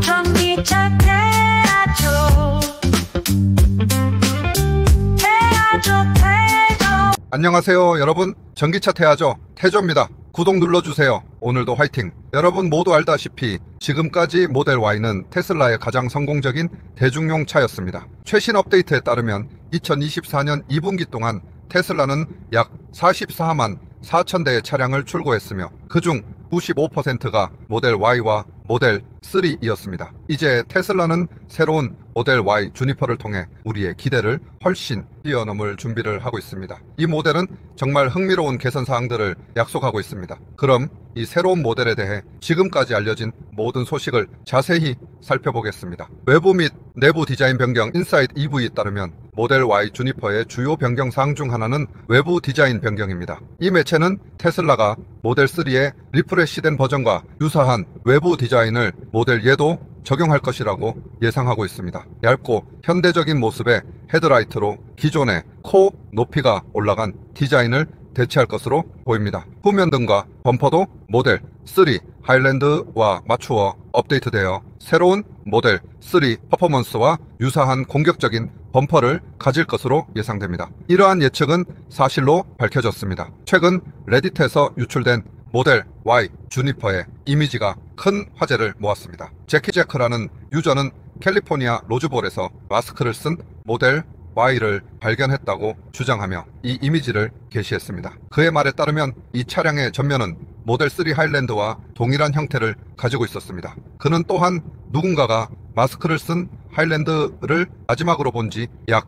전기차 태아조 안녕하세요 여러분, 전기차 태아조 태조입니다. 구독 눌러주세요. 오늘도 화이팅! 여러분 모두 알다시피 지금까지 모델 Y는 테슬라의 가장 성공적인 대중용 차였습니다. 최신 업데이트에 따르면 2024년 2분기 동안 테슬라는 약 44만 4천 대의 차량을 출고했으며 그중 95%가 모델 Y와 모델 3이었습니다. 이제 테슬라는 새로운 모델 Y 주니퍼를 통해 우리의 기대를 훨씬 뛰어넘을 준비를 하고 있습니다. 이 모델은 정말 흥미로운 개선 사항들을 약속하고 있습니다. 그럼 이 새로운 모델에 대해 지금까지 알려진 모든 소식을 자세히 살펴보겠습니다. 외부 및 내부 디자인 변경 인사이트 EV에 따르면 모델 Y 주니퍼의 주요 변경 사항 중 하나는 외부 디자인 변경입니다. 이 매체는 테슬라가 모델 3의 리프레시된 버전과 유사한 외부 디자인을 모델 Y에도 적용할 것이라고 예상하고 있습니다. 얇고 현대적인 모습의 헤드라이트로 기존의 코 높이가 올라간 디자인을 대체할 것으로 보입니다. 후면 등과 범퍼도 모델 3 하일랜드와 맞추어 업데이트되어 새로운 모델 3 퍼포먼스와 유사한 공격적인 범퍼를 가질 것으로 예상됩니다. 이러한 예측은 사실로 밝혀졌습니다. 최근 레딧에서 유출된 모델 Y 주니퍼의 이미지가 큰 화제를 모았습니다. 제키제크라는 유저는 캘리포니아 로즈볼에서 마스크를 쓴 모델 Y를 발견했다고 주장하며 이 이미지를 게시했습니다. 그의 말에 따르면 이 차량의 전면은 모델 3 하일랜드와 동일한 형태를 가지고 있었습니다. 그는 또한 누군가가 마스크를 쓴 하일랜드를 마지막으로 본 지 약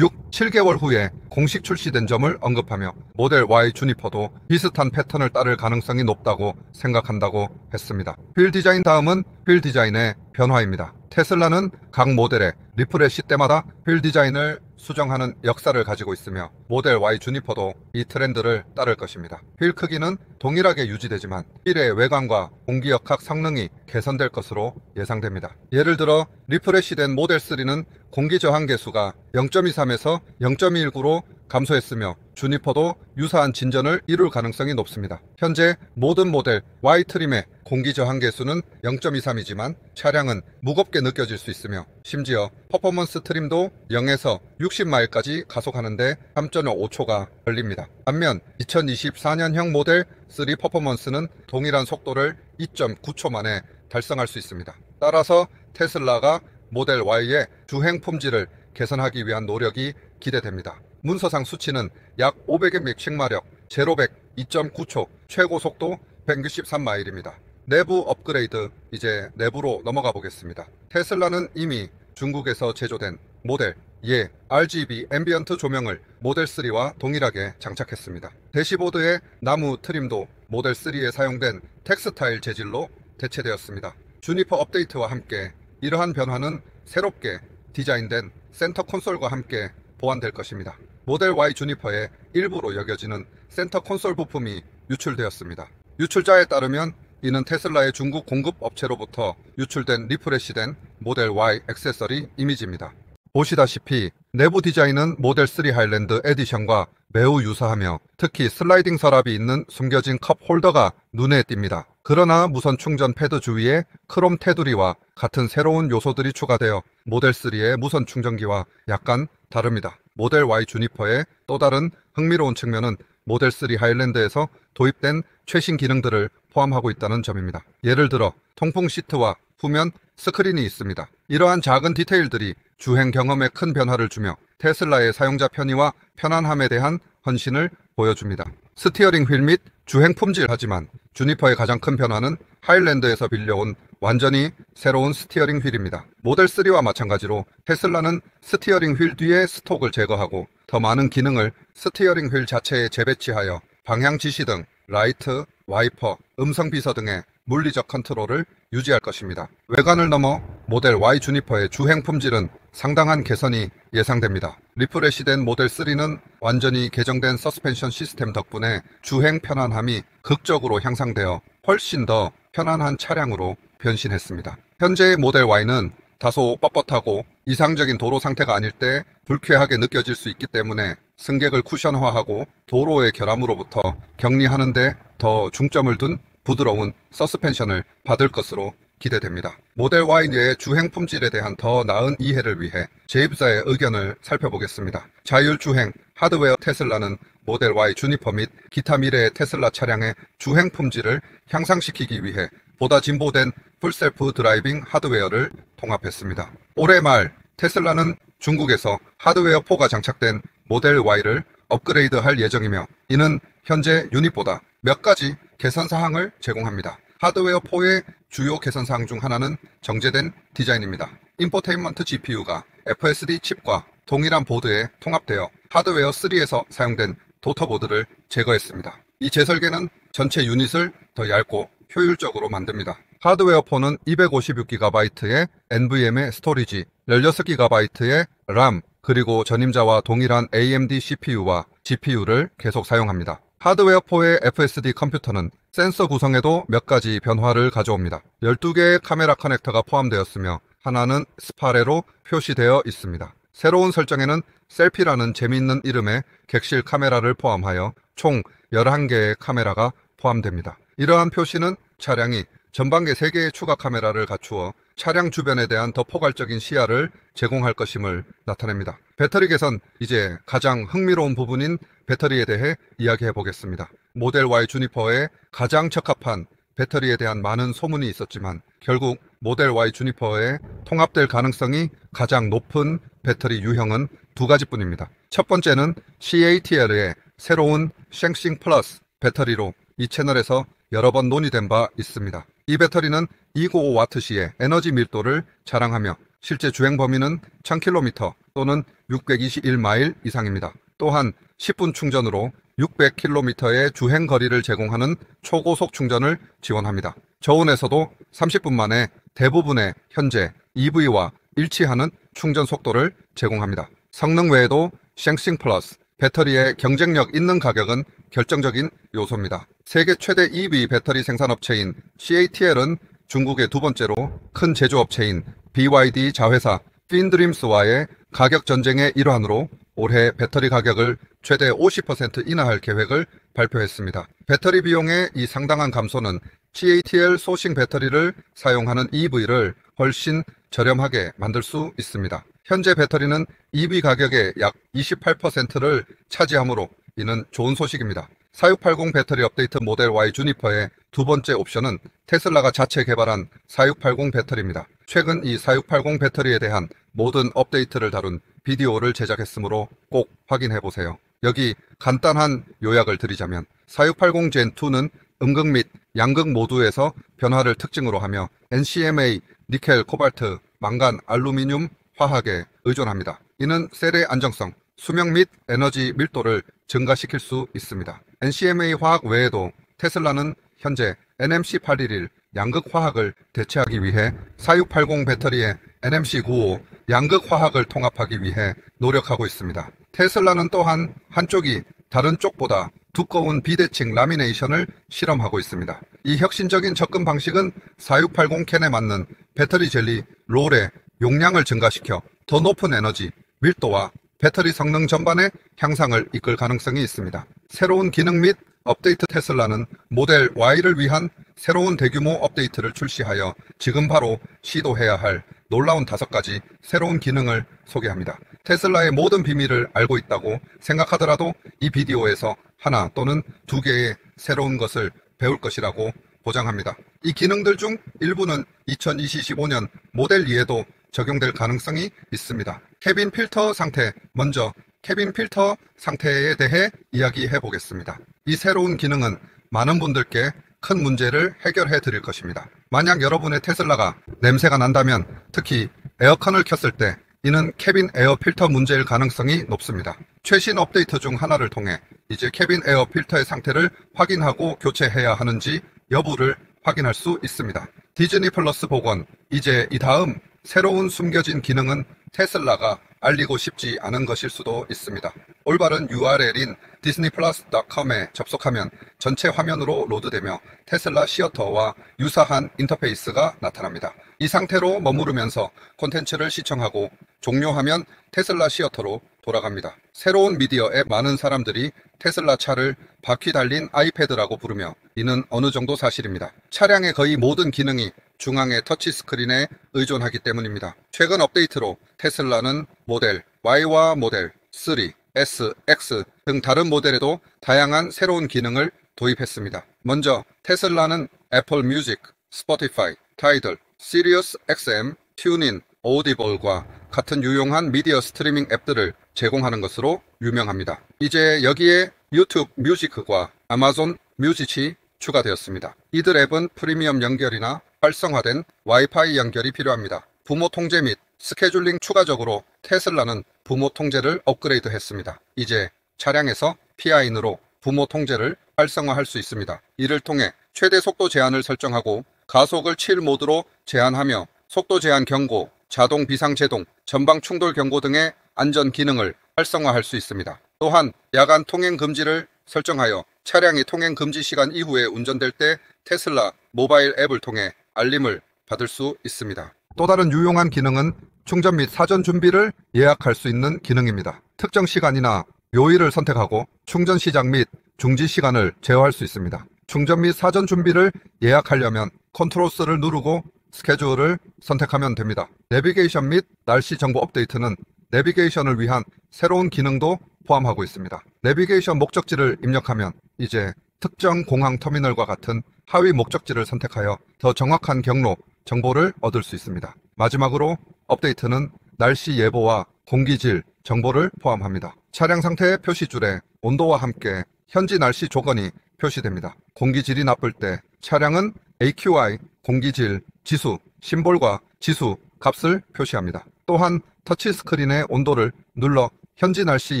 7개월 후에 공식 출시된 점을 언급하며 모델 Y 주니퍼도 비슷한 패턴을 따를 가능성이 높다고 생각한다고 했습니다. 휠 디자인 다음은 휠 디자인의 변화입니다. 테슬라는 각 모델의 리프레시 때마다 휠 디자인을 수정하는 역사를 가지고 있으며 모델 Y 주니퍼도 이 트렌드를 따를 것입니다. 휠 크기는 동일하게 유지되지만 휠의 외관과 공기역학 성능이 개선될 것으로 예상됩니다. 예를 들어 리프레시된 모델 3는 공기 저항 계수가 0.23에서 0.19로 감소했으며 주니퍼도 유사한 진전을 이룰 가능성이 높습니다. 현재 모든 모델 Y 트림의 공기 저항 계수는 0.23이지만 차량은 무겁게 느껴질 수 있으며 심지어 퍼포먼스 트림도 0에서 60마일까지 가속하는데 3.5초가 걸립니다. 반면 2024년형 모델 3 퍼포먼스는 동일한 속도를 2.9초 만에 달성할 수 있습니다. 따라서 테슬라가 모델 Y의 주행 품질을 개선하기 위한 노력이 기대됩니다. 문서상 수치는 약 500의 맥싱마력, 제로백 2.9초, 최고 속도 163마일입니다. 내부 업그레이드, 이제 내부로 넘어가 보겠습니다. 테슬라는 이미 중국에서 제조된 모델 Y RGB 앰비언트 조명을 모델 3와 동일하게 장착했습니다. 대시보드의 나무 트림도 모델 3에 사용된 텍스타일 재질로 대체되었습니다. 주니퍼 업데이트와 함께 이러한 변화는 새롭게 디자인된 센터 콘솔과 함께 보완될 것입니다. 모델 Y 주니퍼의 일부로 여겨지는 센터 콘솔 부품이 유출되었습니다. 유출자에 따르면 이는 테슬라의 중국 공급 업체로부터 유출된 리프레시된 모델 Y 액세서리 이미지입니다. 보시다시피 내부 디자인은 모델 3 하일랜드 에디션과 매우 유사하며 특히 슬라이딩 서랍이 있는 숨겨진 컵 홀더가 눈에 띕니다. 그러나 무선 충전 패드 주위에 크롬 테두리와 같은 새로운 요소들이 추가되어 모델 3의 무선 충전기와 약간 다릅니다. 모델 Y 주니퍼의 또 다른 흥미로운 측면은 모델 3 하일랜드에서 도입된 최신 기능들을 포함하고 있다는 점입니다. 예를 들어 통풍 시트와 후면 스크린이 있습니다. 이러한 작은 디테일들이 주행 경험에 큰 변화를 주며 테슬라의 사용자 편의와 편안함에 대한 헌신을 보여줍니다. 스티어링 휠 및 주행 품질, 하지만 주니퍼의 가장 큰 변화는 하일랜드에서 빌려온 완전히 새로운 스티어링 휠입니다. 모델 3와 마찬가지로 테슬라는 스티어링 휠 뒤에 스톡을 제거하고 더 많은 기능을 스티어링 휠 자체에 재배치하여 방향 지시 등 라이트, 와이퍼, 음성 비서 등의 물리적 컨트롤을 유지할 것입니다. 외관을 넘어 모델 Y 주니퍼의 주행 품질은 상당한 개선이 예상됩니다. 리프레시된 모델 3는 완전히 개정된 서스펜션 시스템 덕분에 주행 편안함이 극적으로 향상되어 훨씬 더 편안한 차량으로 변신했습니다. 현재의 모델 Y는 다소 뻣뻣하고 이상적인 도로 상태가 아닐 때 불쾌하게 느껴질 수 있기 때문에 승객을 쿠션화하고 도로의 결함으로부터 격리하는 데 더 중점을 둔 부드러운 서스펜션을 받을 것으로 기대됩니다. 모델 Y의 주행 품질에 대한 더 나은 이해를 위해 제입자의 의견을 살펴보겠습니다. 자율주행 하드웨어 테슬라는 모델 Y 주니퍼 및 기타 미래의 테슬라 차량의 주행 품질을 향상시키기 위해 보다 진보된 풀셀프 드라이빙 하드웨어를 통합했습니다. 올해 말 테슬라는 중국에서 하드웨어 4가 장착된 모델 Y를 업그레이드할 예정이며 이는 현재 유닛보다 몇 가지 개선 사항을 제공합니다. 하드웨어 4의 주요 개선 사항 중 하나는 정제된 디자인입니다. 인포테인먼트 GPU가 FSD 칩과 동일한 보드에 통합되어 하드웨어 3에서 사용된 도터보드를 제거했습니다. 이 재설계는 전체 유닛을 더 얇고 효율적으로 만듭니다. 하드웨어 4는 256GB의 NVMe 스토리지, 16GB의 RAM, 그리고 전임자와 동일한 AMD CPU와 GPU를 계속 사용합니다. 하드웨어 4의 FSD 컴퓨터는 센서 구성에도 몇 가지 변화를 가져옵니다. 12개의 카메라 커넥터가 포함되었으며 하나는 스파레로 표시되어 있습니다. 새로운 설정에는 셀피라는 재미있는 이름의 객실 카메라를 포함하여 총 11개의 카메라가 포함됩니다. 이러한 표시는 차량이 전방계 3개의 추가 카메라를 갖추어 차량 주변에 대한 더 포괄적인 시야를 제공할 것임을 나타냅니다. 배터리 개선, 이제 가장 흥미로운 부분인 배터리에 대해 이야기해 보겠습니다. 모델 Y 주니퍼에 가장 적합한 배터리에 대한 많은 소문이 있었지만 결국 모델 Y 주니퍼에 통합될 가능성이 가장 높은 배터리 유형은 두 가지뿐입니다. 첫 번째는 CATL의 새로운 쉥싱 플러스 배터리로 이 채널에서 여러 번 논의된 바 있습니다. 이 배터리는 295W 시의 에너지 밀도를 자랑하며 실제 주행 범위는 1000km 또는 621마일 이상입니다. 또한 10분 충전으로 600km의 주행 거리를 제공하는 초고속 충전을 지원합니다. 저온에서도 30분 만에 대부분의 현재 EV와 일치하는 충전 속도를 제공합니다. 성능 외에도 쉥싱 플러스 배터리의 경쟁력 있는 가격은 결정적인 요소입니다. 세계 최대 EV 배터리 생산업체인 CATL은 중국의 두 번째로 큰 제조업체인 BYD 자회사 핀드림스와의 가격 전쟁의 일환으로 올해 배터리 가격을 최대 50% 인하할 계획을 발표했습니다. 배터리 비용의 이 상당한 감소는 CATL 소싱 배터리를 사용하는 EV를 훨씬 저렴하게 만들 수 있습니다. 현재 배터리는 EV 가격의 약 28%를 차지하므로 이는 좋은 소식입니다. 4680 배터리 업데이트 모델 Y 주니퍼의 두 번째 옵션은 테슬라가 자체 개발한 4680 배터리입니다. 최근 이 4680 배터리에 대한 모든 업데이트를 다룬 비디오를 제작했으므로 꼭 확인해 보세요. 여기 간단한 요약을 드리자면 4680 젠2는 음극 및 양극 모두에서 변화를 특징으로 하며 NCMA, 니켈, 코발트, 망간, 알루미늄 화학에 의존합니다. 이는 셀의 안정성, 수명 및 에너지 밀도를 증가시킬 수 있습니다. NCMA 화학 외에도 테슬라는 현재 NMC811 양극 화학을 대체하기 위해 4680 배터리에 NMC95 양극 화학을 통합하기 위해 노력하고 있습니다. 테슬라는 또한 한쪽이 다른 쪽보다 두꺼운 비대칭 라미네이션을 실험하고 있습니다. 이 혁신적인 접근 방식은 4680 캔에 맞는 배터리 젤리 롤의 용량을 증가시켜 더 높은 에너지, 밀도와 배터리 성능 전반의 향상을 이끌 가능성이 있습니다. 새로운 기능 및 업데이트 테슬라는 모델 Y를 위한 새로운 대규모 업데이트를 출시하여 지금 바로 시도해야 할 놀라운 5가지 새로운 기능을 소개합니다. 테슬라의 모든 비밀을 알고 있다고 생각하더라도 이 비디오에서 하나 또는 2개의 새로운 것을 배울 것이라고 보장합니다. 이 기능들 중 일부는 2025년 모델 2에도 적용될 가능성이 있습니다. 캐빈 필터 상태, 먼저 캐빈 필터 상태에 대해 이야기해 보겠습니다. 이 새로운 기능은 많은 분들께 큰 문제를 해결해 드릴 것입니다. 만약 여러분의 테슬라가 냄새가 난다면 특히 에어컨을 켰을 때 이는 캐빈 에어 필터 문제일 가능성이 높습니다. 최신 업데이트 중 하나를 통해 이제 캐빈 에어 필터의 상태를 확인하고 교체해야 하는지 여부를 확인할 수 있습니다. 디즈니 플러스 복원, 이제 이 다음 새로운 숨겨진 기능은 테슬라가 알리고 싶지 않은 것일 수도 있습니다. 올바른 URL인 disneyplus.com에 접속하면 전체 화면으로 로드되며 테슬라 시어터와 유사한 인터페이스가 나타납니다. 이 상태로 머무르면서 콘텐츠를 시청하고 종료하면 테슬라 시어터로 돌아갑니다. 새로운 미디어에 많은 사람들이 테슬라 차를 바퀴 달린 아이패드라고 부르며 이는 어느 정도 사실입니다. 차량의 거의 모든 기능이 중앙의 터치스크린에 의존하기 때문입니다. 최근 업데이트로 테슬라는 모델 Y와 모델 3, S, X 등 다른 모델에도 다양한 새로운 기능을 도입했습니다. 먼저 테슬라는 애플 뮤직, 스포티파이, 타이들, 시리어스 XM, 튜닝, 오디블과 같은 유용한 미디어 스트리밍 앱들을 제공하는 것으로 유명합니다. 이제 여기에 유튜브 뮤직과 아마존 뮤직이 추가되었습니다. 이들 앱은 프리미엄 연결이나 활성화된 와이파이 연결이 필요합니다. 부모 통제 및 스케줄링 추가적으로 테슬라는 부모 통제를 업그레이드했습니다. 이제 차량에서 PIN으로 부모 통제를 활성화할 수 있습니다. 이를 통해 최대 속도 제한을 설정하고 가속을 7 모드로 제한하며 속도 제한 경고, 자동 비상제동, 전방 충돌 경고 등의 안전 기능을 활성화할 수 있습니다. 또한 야간 통행 금지를 설정하여 차량이 통행 금지 시간 이후에 운전될 때 테슬라 모바일 앱을 통해 알림을 받을 수 있습니다. 또 다른 유용한 기능은 충전 및 사전 준비를 예약할 수 있는 기능입니다. 특정 시간이나 요일을 선택하고 충전 시작 및 중지 시간을 제어할 수 있습니다. 충전 및 사전 준비를 예약하려면 컨트롤스를 누르고 스케줄을 선택하면 됩니다. 내비게이션 및 날씨 정보 업데이트는 내비게이션을 위한 새로운 기능도 포함하고 있습니다. 내비게이션 목적지를 입력하면 이제 특정 공항 터미널과 같은 하위 목적지를 선택하여 더 정확한 경로, 정보를 얻을 수 있습니다. 마지막으로 업데이트는 날씨 예보와 공기질 정보를 포함합니다. 차량 상태의 표시줄에 온도와 함께 현지 날씨 조건이 표시됩니다. 공기질이 나쁠 때 차량은 AQI 공기질 지수 심볼과 지수 값을 표시합니다. 또한 터치스크린의 온도를 눌러 현지 날씨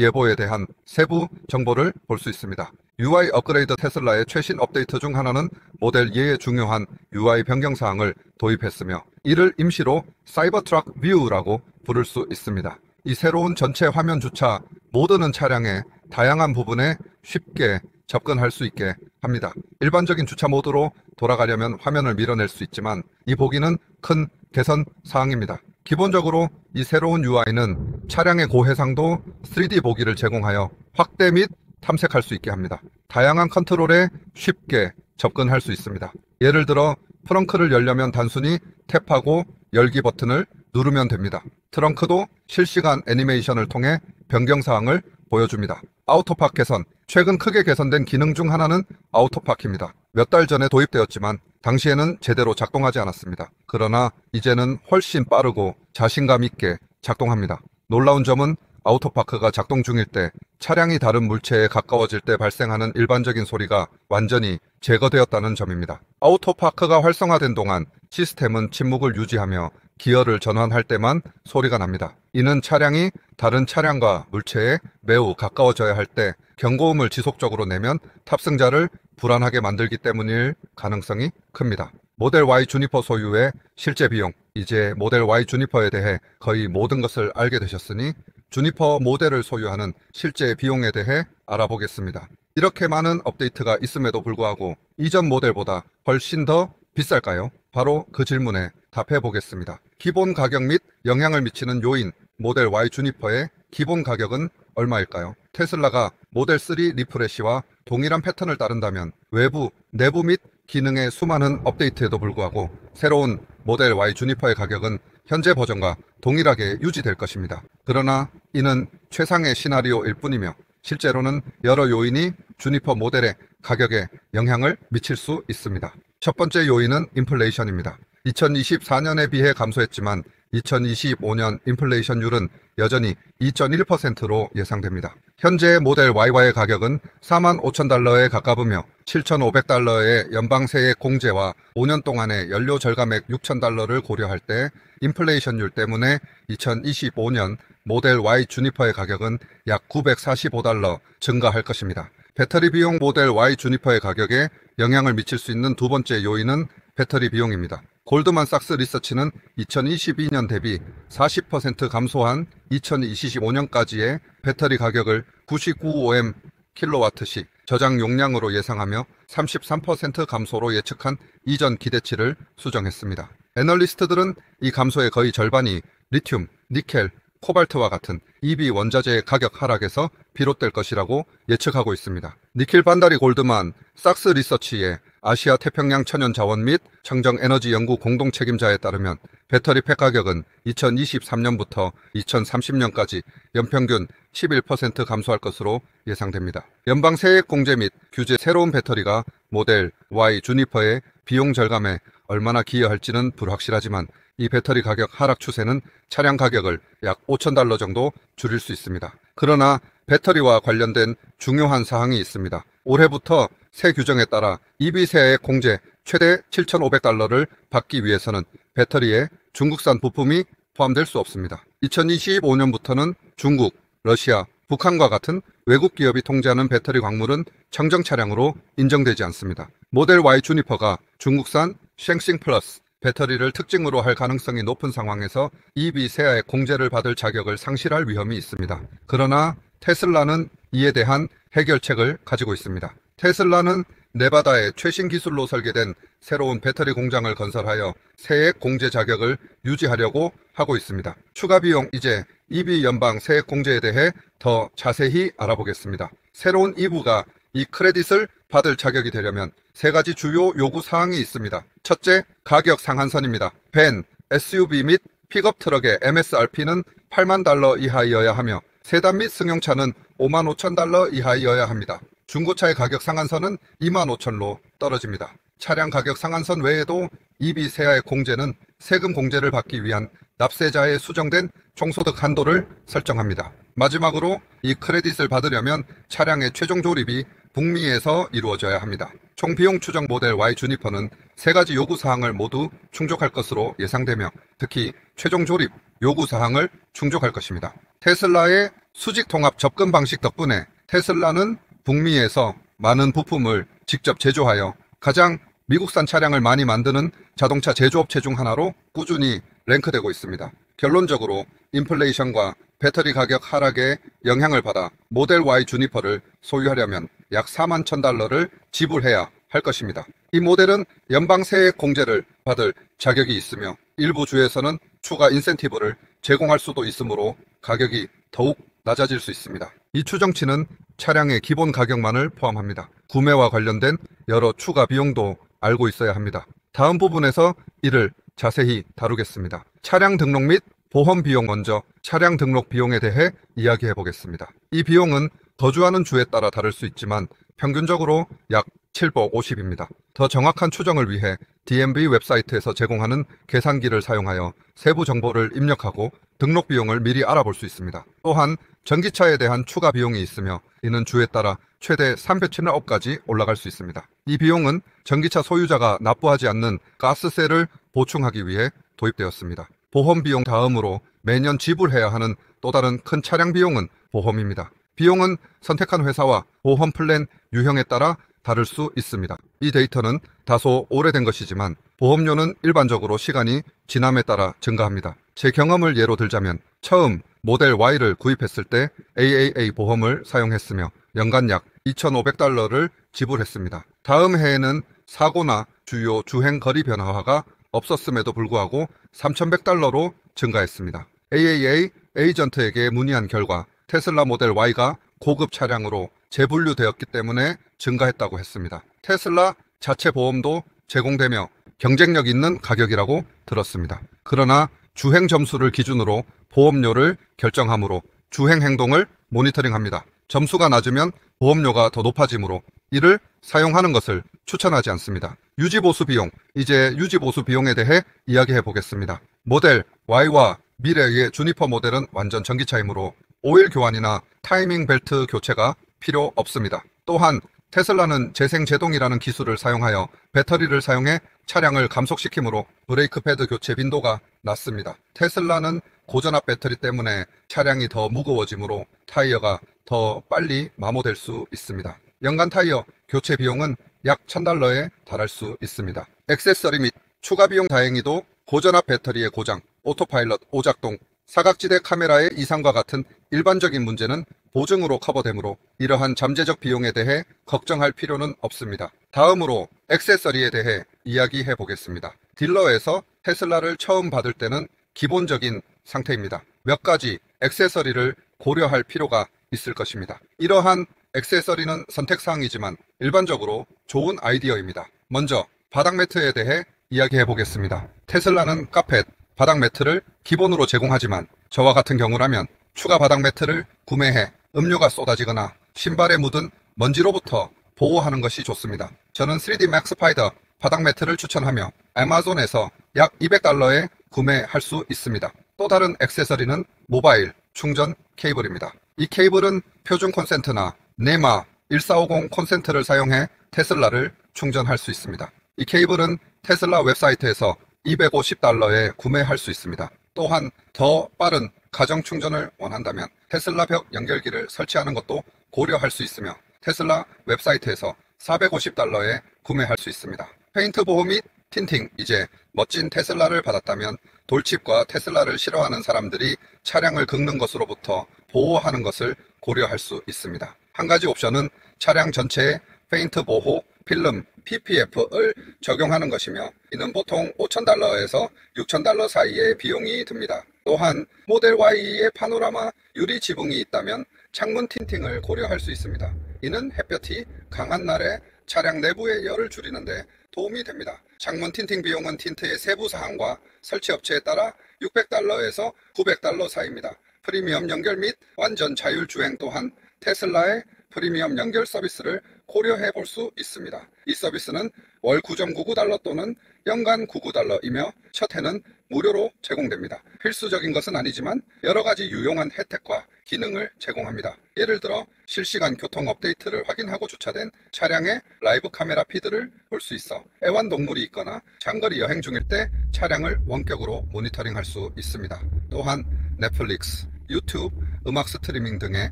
예보에 대한 세부 정보를 볼 수 있습니다. UI 업그레이드 테슬라의 최신 업데이트 중 하나는 모델 E의 중요한 UI 변경 사항을 도입했으며 이를 임시로 사이버트럭 뷰라고 부를 수 있습니다. 이 새로운 전체 화면 주차 모드는 차량의 다양한 부분에 쉽게 접근할 수 있게 합니다. 일반적인 주차 모드로 돌아가려면 화면을 밀어낼 수 있지만 이 보기는 큰 개선 사항입니다. 기본적으로 이 새로운 UI는 차량의 고해상도 3D 보기를 제공하여 확대 및 탐색할 수 있게 합니다. 다양한 컨트롤에 쉽게 접근할 수 있습니다. 예를 들어 트렁크를 열려면 단순히 탭하고 열기 버튼을 누르면 됩니다. 트렁크도 실시간 애니메이션을 통해 변경사항을 보여줍니다. 아우토팍 개선, 최근 크게 개선된 기능 중 하나는 아우토팍입니다. 몇 달 전에 도입되었지만 당시에는 제대로 작동하지 않았습니다. 그러나 이제는 훨씬 빠르고 자신감 있게 작동합니다. 놀라운 점은 아우토파크가 작동 중일 때 차량이 다른 물체에 가까워질 때 발생하는 일반적인 소리가 완전히 제거되었다는 점입니다. 아우토파크가 활성화된 동안 시스템은 침묵을 유지하며 기어를 전환할 때만 소리가 납니다. 이는 차량이 다른 차량과 물체에 매우 가까워져야 할 때 경고음을 지속적으로 내면 탑승자를 불안하게 만들기 때문일 가능성이 큽니다. 모델 Y 주니퍼 소유의 실제 비용, 이제 모델 Y 주니퍼에 대해 거의 모든 것을 알게 되셨으니 주니퍼 모델을 소유하는 실제 비용에 대해 알아보겠습니다. 이렇게 많은 업데이트가 있음에도 불구하고 이전 모델보다 훨씬 더 비쌀까요? 바로 그 질문에 답해 보겠습니다. 기본 가격 및 영향을 미치는 요인, 모델 Y 주니퍼의 기본 가격은 얼마일까요? 테슬라가 모델 3 리프레시와 동일한 패턴을 따른다면 외부, 내부 및 기능의 수많은 업데이트에도 불구하고 새로운 모델 Y 주니퍼의 가격은 현재 버전과 동일하게 유지될 것입니다. 그러나 이는 최상의 시나리오일 뿐이며 실제로는 여러 요인이 주니퍼 모델의 가격에 영향을 미칠 수 있습니다. 첫 번째 요인은 인플레이션입니다. 2024년에 비해 감소했지만 2025년 인플레이션율은 여전히 2.1%로 예상됩니다. 현재 모델 Y와의 가격은 45,000달러에 가까우며 7,500달러의 연방세액 공제와 5년 동안의 연료 절감액 6,000달러를 고려할 때 인플레이션율 때문에 2025년 모델 Y 주니퍼의 가격은 약 945달러 증가할 것입니다. 배터리 비용 모델 Y 주니퍼의 가격에 영향을 미칠 수 있는 두 번째 요인은 배터리 비용입니다. 골드만삭스 리서치는 2022년 대비 40% 감소한 2025년까지의 배터리 가격을 99.5M 킬로와트시 저장 용량으로 예상하며 33% 감소로 예측한 이전 기대치를 수정했습니다. 애널리스트들은 이 감소의 거의 절반이 리튬, 니켈, 코발트와 같은 EV 원자재의 가격 하락에서 비롯될 것이라고 예측하고 있습니다. 니킬 반다리 골드만 삭스 리서치의 아시아 태평양 천연 자원 및 청정 에너지 연구 공동 책임자에 따르면 배터리 팩 가격은 2023년부터 2030년까지 연평균 11% 감소할 것으로 예상됩니다. 연방 세액 공제 및 규제 새로운 배터리가 모델 Y 주니퍼의 비용 절감에 얼마나 기여할지는 불확실하지만 이 배터리 가격 하락 추세는 차량 가격을 약 $5,000 정도 줄일 수 있습니다. 그러나 배터리와 관련된 중요한 사항이 있습니다. 올해부터 새 규정에 따라 EV 세액 공제 최대 $7,500를 받기 위해서는 배터리에 중국산 부품이 포함될 수 없습니다. 2025년부터는 중국, 러시아, 북한과 같은 외국 기업이 통제하는 배터리 광물은 청정 차량으로 인정되지 않습니다. 모델 Y 주니퍼가 중국산 쉥싱 플러스 배터리를 특징으로 할 가능성이 높은 상황에서 EV 세액 공제를 받을 자격을 상실할 위험이 있습니다. 그러나 테슬라는 이에 대한 해결책을 가지고 있습니다. 테슬라는 네바다에 최신 기술로 설계된 새로운 배터리 공장을 건설하여 세액 공제 자격을 유지하려고 하고 있습니다. 추가 비용 이제 EV 연방 세액 공제에 대해 더 자세히 알아보겠습니다. 새로운 EV가 이 크레딧을 받을 자격이 되려면 세 가지 주요 요구 사항이 있습니다. 첫째, 가격 상한선입니다. 밴, SUV 및 픽업 트럭의 MSRP는 $80,000 이하이어야 하며 세단 및 승용차는 $55,000 이하이어야 합니다. 중고차의 가격 상한선은 $25,000로 떨어집니다. 차량 가격 상한선 외에도 EV 세액 공제는 세금 공제를 받기 위한 납세자의 수정된 총소득 한도를 설정합니다. 마지막으로 이 크레딧을 받으려면 차량의 최종 조립이 북미에서 이루어져야 합니다. 총 비용 추정 모델 Y 주니퍼는 세 가지 요구 사항을 모두 충족할 것으로 예상되며 특히 최종 조립 요구 사항을 충족할 것입니다. 테슬라의 수직 통합 접근 방식 덕분에 테슬라는 북미에서 많은 부품을 직접 제조하여 가장 미국산 차량을 많이 만드는 자동차 제조업체 중 하나로 꾸준히 랭크되고 있습니다. 결론적으로 인플레이션과 배터리 가격 하락에 영향을 받아 모델 Y 주니퍼를 소유하려면 약 $41,000를 지불해야 할 것입니다. 이 모델은 연방 세액 공제를 받을 자격이 있으며 일부 주에서는 추가 인센티브를 제공할 수도 있으므로 가격이 더욱 낮아질 수 있습니다. 이 추정치는 차량의 기본 가격만을 포함합니다. 구매와 관련된 여러 추가 비용도 알고 있어야 합니다. 다음 부분에서 이를 자세히 다루겠습니다. 차량 등록 및 보험 비용. 먼저 차량 등록 비용에 대해 이야기해 보겠습니다. 이 비용은 거주하는 주에 따라 다를 수 있지만 평균적으로 약 $750입니다. 더 정확한 추정을 위해 DMV 웹사이트에서 제공하는 계산기를 사용하여 세부 정보를 입력하고 등록 비용을 미리 알아볼 수 있습니다. 또한 전기차에 대한 추가 비용이 있으며 이는 주에 따라 최대 300,000억까지 올라갈 수 있습니다. 이 비용은 전기차 소유자가 납부하지 않는 가스세를 보충하기 위해 도입되었습니다. 보험 비용 다음으로 매년 지불해야 하는 또 다른 큰 차량 비용은 보험입니다. 비용은 선택한 회사와 보험 플랜 유형에 따라 다를 수 있습니다. 이 데이터는 다소 오래된 것이지만 보험료는 일반적으로 시간이 지남에 따라 증가합니다. 제 경험을 예로 들자면 처음 모델 Y를 구입했을 때 AAA 보험을 사용했으며 연간 약 $2,500를 지불했습니다. 다음 해에는 사고나 주요 주행 거리 변화가 없었음에도 불구하고 $3,100로 증가했습니다. AAA 에이전트에게 문의한 결과 테슬라 모델 Y가 고급 차량으로 재분류되었기 때문에 증가했다고 했습니다. 테슬라 자체 보험도 제공되며 경쟁력 있는 가격이라고 들었습니다. 그러나 주행 점수를 기준으로 보험료를 결정하므로 주행 행동을 모니터링합니다. 점수가 낮으면 보험료가 더 높아지므로 이를 사용하는 것을 추천하지 않습니다. 유지보수 비용, 이제 유지보수 비용에 대해 이야기해 보겠습니다. 모델 Y와 미래의 주니퍼 모델은 완전 전기차이므로 오일 교환이나 타이밍 벨트 교체가 필요 없습니다. 또한 테슬라는 재생제동이라는 기술을 사용하여 배터리를 사용해 차량을 감속시키므로 브레이크 패드 교체 빈도가 낮습니다. 테슬라는 고전압 배터리 때문에 차량이 더 무거워지므로 타이어가 더 빨리 마모될 수 있습니다. 연간 타이어 교체 비용은 약 $1,000에 달할 수 있습니다. 액세서리 및 추가 비용. 다행히도 고전압 배터리의 고장, 오토파일럿 오작동, 사각지대 카메라의 이상과 같은 일반적인 문제는 보증으로 커버되므로 이러한 잠재적 비용에 대해 걱정할 필요는 없습니다. 다음으로 액세서리에 대해 이야기해 보겠습니다. 딜러에서 테슬라를 처음 받을 때는 기본적인 상태입니다. 몇 가지 액세서리를 고려할 필요가 있을 것입니다. 이러한 액세서리는 선택사항이지만 일반적으로 좋은 아이디어입니다. 먼저 바닥 매트에 대해 이야기해 보겠습니다. 테슬라는 카펫, 바닥 매트를 기본으로 제공하지만 저와 같은 경우라면 추가 바닥 매트를 구매해 음료가 쏟아지거나 신발에 묻은 먼지로부터 보호하는 것이 좋습니다. 저는 3D 맥 스파이더 바닥 매트를 추천하며 아마존에서 약 $200에 구매할 수 있습니다. 또 다른 액세서리는 모바일 충전 케이블입니다. 이 케이블은 표준 콘센트나 네마 1450 콘센트를 사용해 테슬라를 충전할 수 있습니다. 이 케이블은 테슬라 웹사이트에서 $250에 구매할 수 있습니다. 또한 더 빠른 가정 충전을 원한다면 테슬라 벽 연결기를 설치하는 것도 고려할 수 있으며 테슬라 웹사이트에서 $450에 구매할 수 있습니다. 페인트 보호 및 틴팅. 이제 멋진 테슬라를 받았다면 돌칩과 테슬라를 싫어하는 사람들이 차량을 긁는 것으로부터 보호하는 것을 고려할 수 있습니다. 한 가지 옵션은 차량 전체에 페인트 보호 필름 PPF를 적용하는 것이며 이는 보통 $5,000에서 $6,000 사이의 비용이 듭니다. 또한 모델 Y의 파노라마 유리 지붕이 있다면 창문 틴팅을 고려할 수 있습니다. 이는 햇볕이 강한 날에 차량 내부의 열을 줄이는데 도움이 됩니다. 창문 틴팅 비용은 틴트의 세부 사항과 설치 업체에 따라 $600에서 $900 사이입니다. 프리미엄 연결 및 완전 자율주행 또한 테슬라의 프리미엄 연결 서비스를 고려해 볼 수 있습니다. 이 서비스는 월 $9.99 또는 연간 $99이며 첫 해는 무료로 제공됩니다. 필수적인 것은 아니지만 여러 가지 유용한 혜택과 기능을 제공합니다. 예를 들어 실시간 교통 업데이트를 확인하고 주차된 차량의 라이브 카메라 피드를 볼 수 있어 애완동물이 있거나 장거리 여행 중일 때 차량을 원격으로 모니터링할 수 있습니다. 또한 넷플릭스, 유튜브, 음악 스트리밍 등의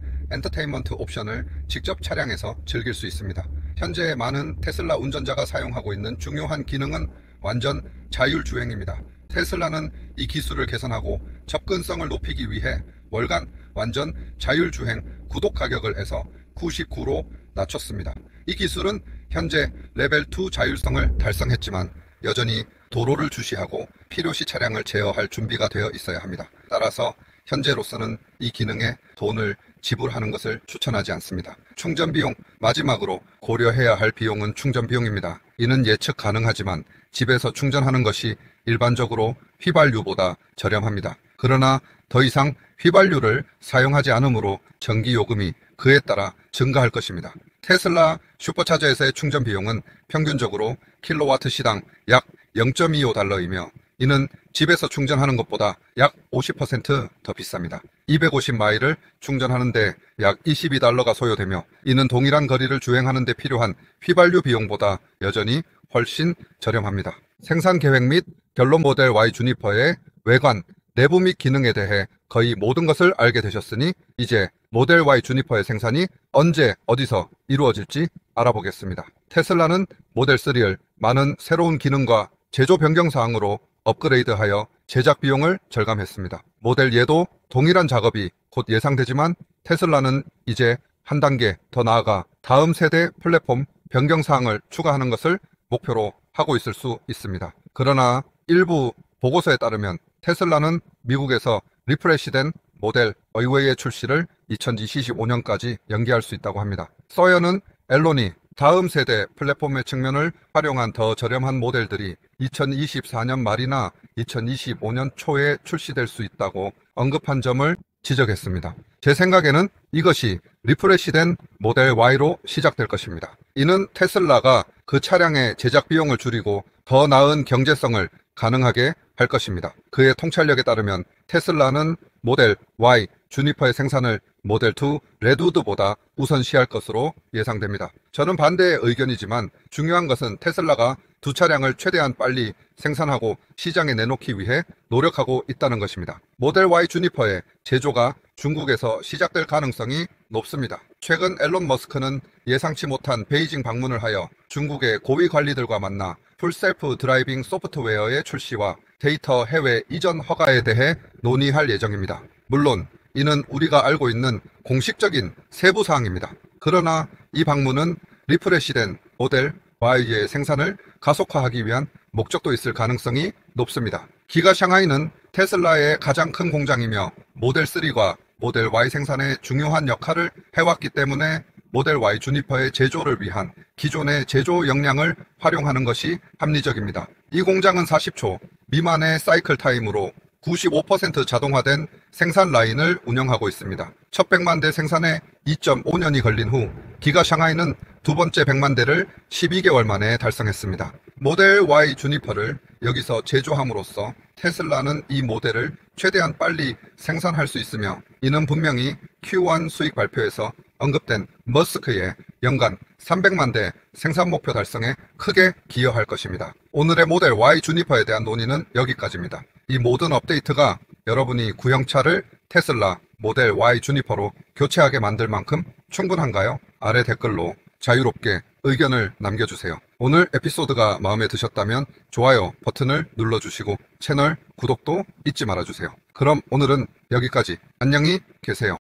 엔터테인먼트 옵션을 직접 차량에서 즐길 수 있습니다. 현재 많은 테슬라 운전자가 사용하고 있는 중요한 기능은 완전 자율주행입니다. 테슬라는 이 기술을 개선하고 접근성을 높이기 위해 월간 완전 자율주행 구독 가격을 해서 99로 낮췄습니다. 이 기술은 현재 레벨 2 자율성을 달성했지만 여전히 도로를 주시하고 필요시 차량을 제어할 준비가 되어 있어야 합니다. 따라서 현재로서는 이 기능에 돈을 지불하는 것을 추천하지 않습니다. 충전 비용. 마지막으로 고려해야 할 비용은 충전 비용입니다. 이는 예측 가능하지만 집에서 충전하는 것이 일반적으로 휘발유보다 저렴합니다. 그러나 더 이상 휘발유를 사용하지 않으므로 전기 요금이 그에 따라 증가할 것입니다. 테슬라 슈퍼차저에서의 충전 비용은 평균적으로 킬로와트 시당 약 $0.25이며 이는 집에서 충전하는 것보다 약 50% 더 비쌉니다. 250마일을 충전하는데 약 $22가 소요되며 이는 동일한 거리를 주행하는 데 필요한 휘발유 비용보다 여전히 훨씬 저렴합니다. 생산 계획 및 결론 모델 Y 주니퍼의 외관, 내부 및 기능에 대해 거의 모든 것을 알게 되셨으니 이제 모델 Y 주니퍼의 생산이 언제 어디서 이루어질지 알아보겠습니다. 테슬라는 모델 3를 많은 새로운 기능과 제조 변경 사항으로 업그레이드하여 제작 비용을 절감했습니다. 모델 예도 동일한 작업이 곧 예상되지만 테슬라는 이제 한 단계 더 나아가 다음 세대 플랫폼 변경 사항을 추가하는 것을 목표로 하고 있을 수 있습니다. 그러나 일부 보고서에 따르면 테슬라는 미국에서 리프레시된 모델 어웨이의 출시를 2025년까지 연기할 수 있다고 합니다. 서연은 앨런이 다음 세대 플랫폼의 측면을 활용한 더 저렴한 모델들이 2024년 말이나 2025년 초에 출시될 수 있다고 언급한 점을 지적했습니다. 제 생각에는 이것이 리프레시된 모델 Y로 시작될 것입니다. 이는 테슬라가 그 차량의 제작 비용을 줄이고 더 나은 경제성을 가능하게 할 것입니다. 그의 통찰력에 따르면 테슬라는 모델 Y 주니퍼의 생산을 모델 2 레드우드보다 우선시할 것으로 예상됩니다. 저는 반대의 의견이지만 중요한 것은 테슬라가 두 차량을 최대한 빨리 생산하고 시장에 내놓기 위해 노력하고 있다는 것입니다. 모델 Y 주니퍼의 제조가 중국에서 시작될 가능성이 높습니다. 최근 앨런 머스크는 예상치 못한 베이징 방문을 하여 중국의 고위 관리들과 만나 풀셀프 드라이빙 소프트웨어의 출시와 데이터 해외 이전 허가에 대해 논의할 예정입니다. 물론 이는 우리가 알고 있는 공식적인 세부 사항입니다. 그러나 이 방문은 리프레시된 모델 Y의 생산을 가속화하기 위한 목적도 있을 가능성이 높습니다. 기가 샹하이는 테슬라의 가장 큰 공장이며 모델 3과 모델 Y 생산에 중요한 역할을 해왔기 때문에 모델 Y 주니퍼의 제조를 위한 기존의 제조 역량을 활용하는 것이 합리적입니다. 이 공장은 40초 미만의 사이클 타임으로 95% 자동화된 생산 라인을 운영하고 있습니다. 첫 100만 대 생산에 2.5년이 걸린 후 기가 샹하이는 두 번째 100만 대를 12개월 만에 달성했습니다. 모델 Y 주니퍼를 여기서 제조함으로써 테슬라는 이 모델을 최대한 빨리 생산할 수 있으며 이는 분명히 Q1 수익 발표에서 언급된 머스크의 연간 300만 대 생산 목표 달성에 크게 기여할 것입니다. 오늘의 모델 Y 주니퍼에 대한 논의는 여기까지입니다. 이 모든 업데이트가 여러분이 구형차를 테슬라 모델 Y 주니퍼로 교체하게 만들 만큼 충분한가요? 아래 댓글로 자유롭게 의견을 남겨주세요. 오늘 에피소드가 마음에 드셨다면 좋아요 버튼을 눌러주시고 채널 구독도 잊지 말아주세요. 그럼 오늘은 여기까지. 안녕히 계세요.